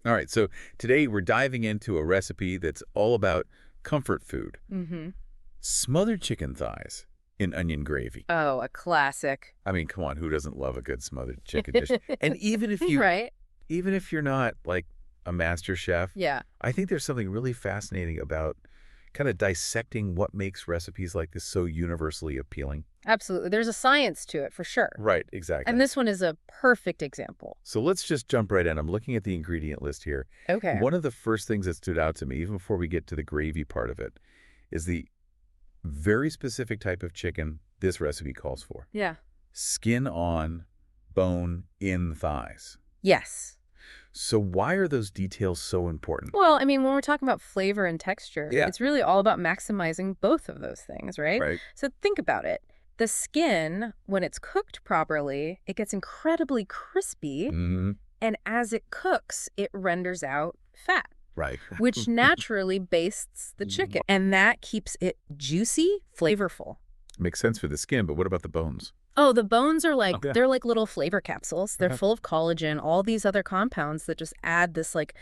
All right, so today we're diving into a recipe that's all about comfort food. Mm-hmm. Smothered chicken thighs in onion gravy. Oh, a classic. I mean, come on, who doesn't love a good smothered chicken dish? And even if you Right? even if you're not like a master chef, Yeah, I think there's something really fascinating about kind of dissecting what makes recipes like this so universally appealing. absolutely. There's a science to it for sure. Right, And exactly. this one is a perfect example. So let's just jump right in. I'm looking at the ingredient list here. Okay. One of the first things that stood out to me, even before we get to the gravy part of it, is the very specific type of chicken this recipe calls for. Yeah. Skin on, bone in thighs. Yes. So why are those details so important? Well, I mean, when we're talking about flavor and texture, Yeah. it's really all about maximizing both of those things, right? Right. So think about it. The skin, when it's cooked properly, it gets incredibly crispy, Hmm. and as it cooks, it renders out fat, Right. which naturally bastes the chicken, and that keeps it juicy, flavorful. Makes sense for the skin, but what about the bones? Oh, the bones are like, Oh, yeah. they're like little flavor capsules. They're Okay. full of collagen, all these other compounds that just add this like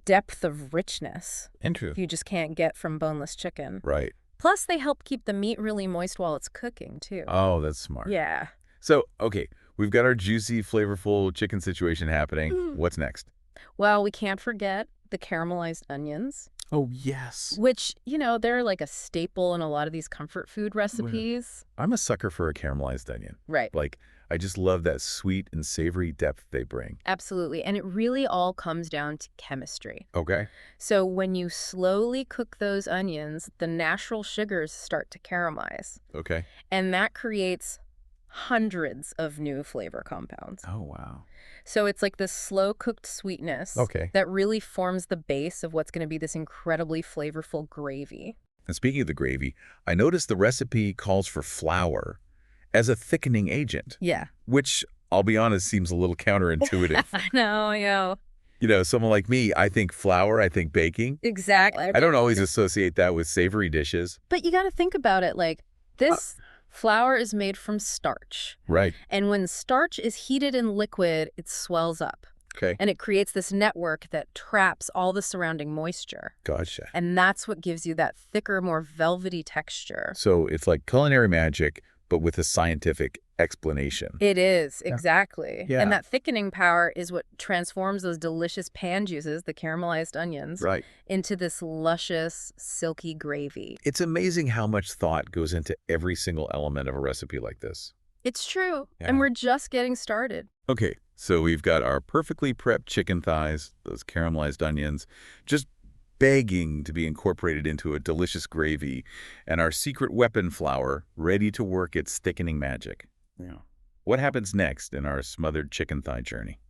depth of richness Interesting. you just can't get from boneless chicken. Right. Plus, they help keep the meat really moist while it's cooking, too. Oh, that's smart. Yeah. So, okay, we've got our juicy, flavorful chicken situation happening. Mm. What's next? Well, we can't forget the caramelized onions, Oh, yes. which, they're like a staple in a lot of these comfort food recipes. I'm a sucker for a caramelized onion. Right. Like, I just love that sweet and savory depth they bring. Absolutely. And it really all comes down to chemistry. Okay. So when you slowly cook those onions, the natural sugars start to caramelize. Okay. And that creates hundreds of new flavor compounds. Oh, wow. So it's like this slow-cooked sweetness Okay. that really forms the base of what's going to be this incredibly flavorful gravy. And speaking of the gravy, I noticed the recipe calls for flour as a thickening agent, Yeah. which, I'll be honest, seems a little counterintuitive. I know, yeah. Someone like me, I think flour, I think baking. Exactly. I don't always associate that with savory dishes. But you got to think about it like this flour is made from starch. Right. And when starch is heated in liquid, it swells up. Okay. And it creates this network that traps all the surrounding moisture. Gotcha. And that's what gives you that thicker, more velvety texture. So it's like culinary magic, but with a scientific explanation. It is, Yeah. exactly. Yeah. And that thickening power is what transforms those delicious pan juices, the caramelized onions, Right. into this luscious, silky gravy. It's amazing how much thought goes into every single element of a recipe like this. It's true. Yeah. And we're just getting started. Okay, so we've got our perfectly prepped chicken thighs, those caramelized onions, just begging to be incorporated into a delicious gravy, and our secret weapon flour ready to work its thickening magic. Yeah. What happens next in our smothered chicken thigh journey?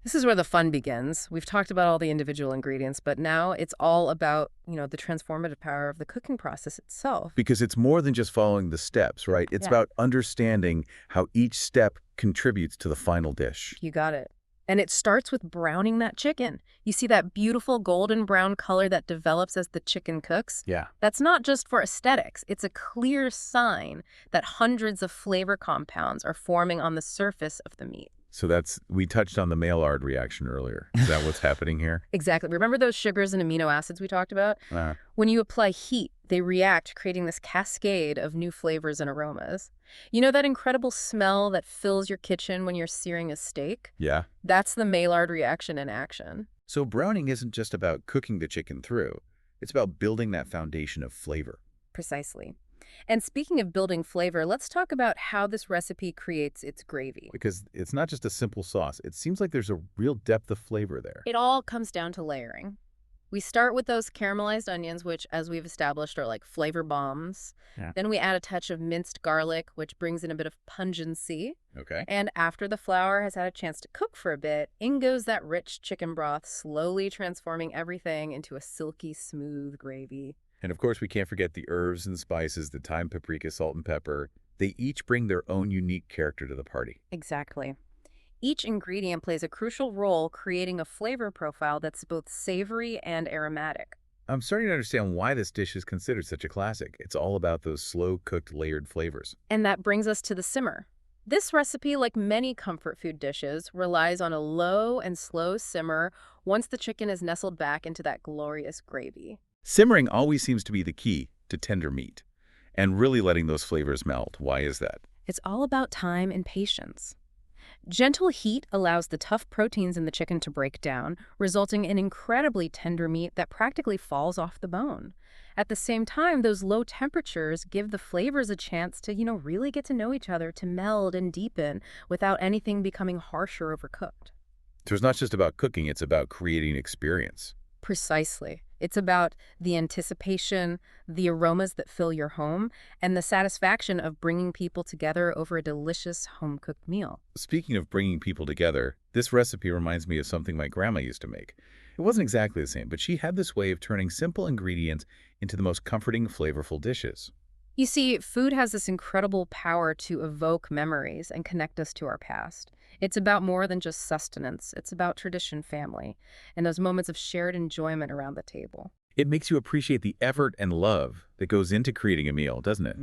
This is where the fun begins. We've talked about all the individual ingredients, but now it's all about, the transformative power of the cooking process itself. Because it's more than just following the steps, right? It's Yeah. about understanding how each step contributes to the final dish. You got it. And it starts with browning that chicken. You see that beautiful golden brown color that develops as the chicken cooks? Yeah. That's not just for aesthetics. It's a clear sign that hundreds of flavor compounds are forming on the surface of the meat. So we touched on the Maillard reaction earlier. Is that what's happening here? Exactly. Remember those sugars and amino acids we talked about? Uh, When you apply heat, they react, creating this cascade of new flavors and aromas. You know that incredible smell that fills your kitchen when you're searing a steak? yeah. That's the Maillard reaction in action. So browning isn't just about cooking the chicken through. It's about building that foundation of flavor. Precisely. And speaking of building flavor, let's talk about how this recipe creates its gravy. Because it's not just a simple sauce. It seems like there's a real depth of flavor there. It all comes down to layering. We start with those caramelized onions, which, as we've established, are like flavor bombs. Yeah. Then we add a touch of minced garlic, which brings in a bit of pungency. Okay. And after the flour has had a chance to cook for a bit, in goes that rich chicken broth, slowly transforming everything into a silky, smooth gravy. And of course, we can't forget the herbs and spices, the thyme, paprika, salt, and pepper. They each bring their own unique character to the party. Exactly. Each ingredient plays a crucial role creating a flavor profile that's both savory and aromatic. I'm starting to understand why this dish is considered such a classic. It's all about those slow-cooked, layered flavors. And that brings us to the simmer. This recipe, like many comfort food dishes, relies on a low and slow simmer once the chicken is nestled back into that glorious gravy. Simmering always seems to be the key to tender meat, and really letting those flavors melt. Why is that? It's all about time and patience. Gentle heat allows the tough proteins in the chicken to break down, resulting in incredibly tender meat that practically falls off the bone. At the same time, those low temperatures give the flavors a chance to, really get to know each other, to meld and deepen without anything becoming harsh or overcooked. So it's not just about cooking, it's about creating experience. Precisely. It's about the anticipation, the aromas that fill your home, and the satisfaction of bringing people together over a delicious home-cooked meal. Speaking of bringing people together, this recipe reminds me of something my grandma used to make. It wasn't exactly the same, but she had this way of turning simple ingredients into the most comforting, flavorful dishes. You see, food has this incredible power to evoke memories and connect us to our past. It's about more than just sustenance. It's about tradition, family, and those moments of shared enjoyment around the table. It makes you appreciate the effort and love that goes into creating a meal, doesn't it?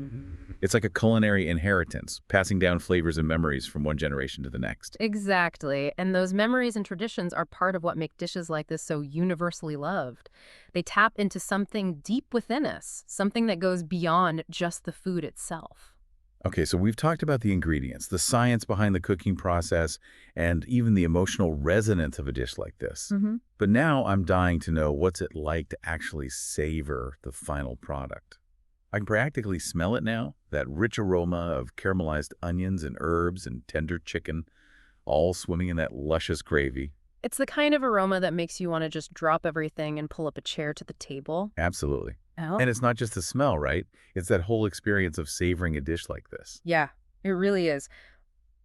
It's like a culinary inheritance, passing down flavors and memories from one generation to the next. Exactly. And those memories and traditions are part of what make dishes like this so universally loved. They tap into something deep within us, something that goes beyond just the food itself. Okay, so we've talked about the ingredients, the science behind the cooking process, and even the emotional resonance of a dish like this. But now I'm dying to know what's it like to actually savor the final product. I can practically smell it now, that rich aroma of caramelized onions and herbs and tender chicken, all swimming in that luscious gravy. It's the kind of aroma that makes you want to just drop everything and pull up a chair to the table. Absolutely. Oh, And it's not just the smell, right? It's that whole experience of savoring a dish like this. yeah, it really is.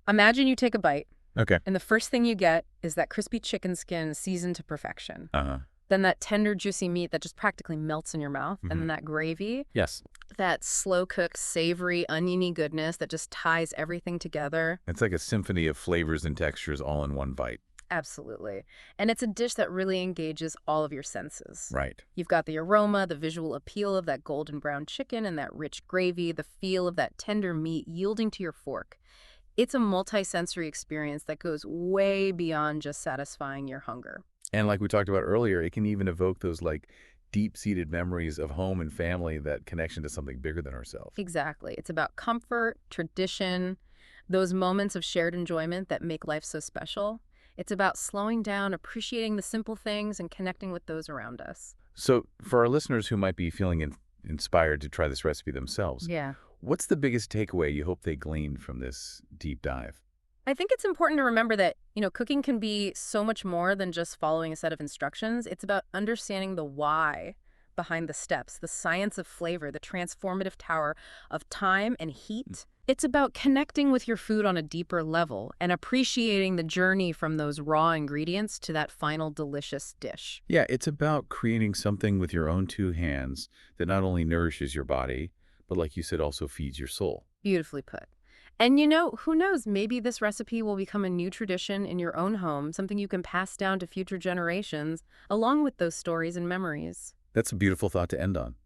Imagine you take a bite, Okay. and the first thing you get is that crispy chicken skin seasoned to perfection. Uh-huh. Then that tender, juicy meat that just practically melts in your mouth. And then that gravy, Yes. that slow-cooked, savory, oniony goodness that just ties everything together. It's like a symphony of flavors and textures all in one bite. Absolutely. And it's a dish that really engages all of your senses. Right. You've got the aroma, the visual appeal of that golden brown chicken and that rich gravy, the feel of that tender meat yielding to your fork. It's a multi-sensory experience that goes way beyond just satisfying your hunger. And like we talked about earlier, it can even evoke those like deep-seated memories of home and family, that connection to something bigger than ourselves. Exactly. It's about comfort, tradition, those moments of shared enjoyment that make life so special. It's about slowing down, appreciating the simple things, and connecting with those around us. So for our listeners who might be feeling inspired to try this recipe themselves, Yeah. what's the biggest takeaway you hope they glean from this deep dive? I think it's important to remember that, cooking can be so much more than just following a set of instructions. It's about understanding the why behind the steps, the science of flavor, the transformative power of time and heat. It's about connecting with your food on a deeper level and appreciating the journey from those raw ingredients to that final delicious dish. Yeah, it's about creating something with your own two hands that not only nourishes your body, but like you said, also feeds your soul. Beautifully put. And who knows, maybe this recipe will become a new tradition in your own home, something you can pass down to future generations, along with those stories and memories. That's a beautiful thought to end on.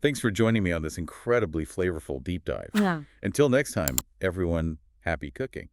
Thanks for joining me on this incredibly flavorful deep dive. Yeah. Until next time, everyone, happy cooking.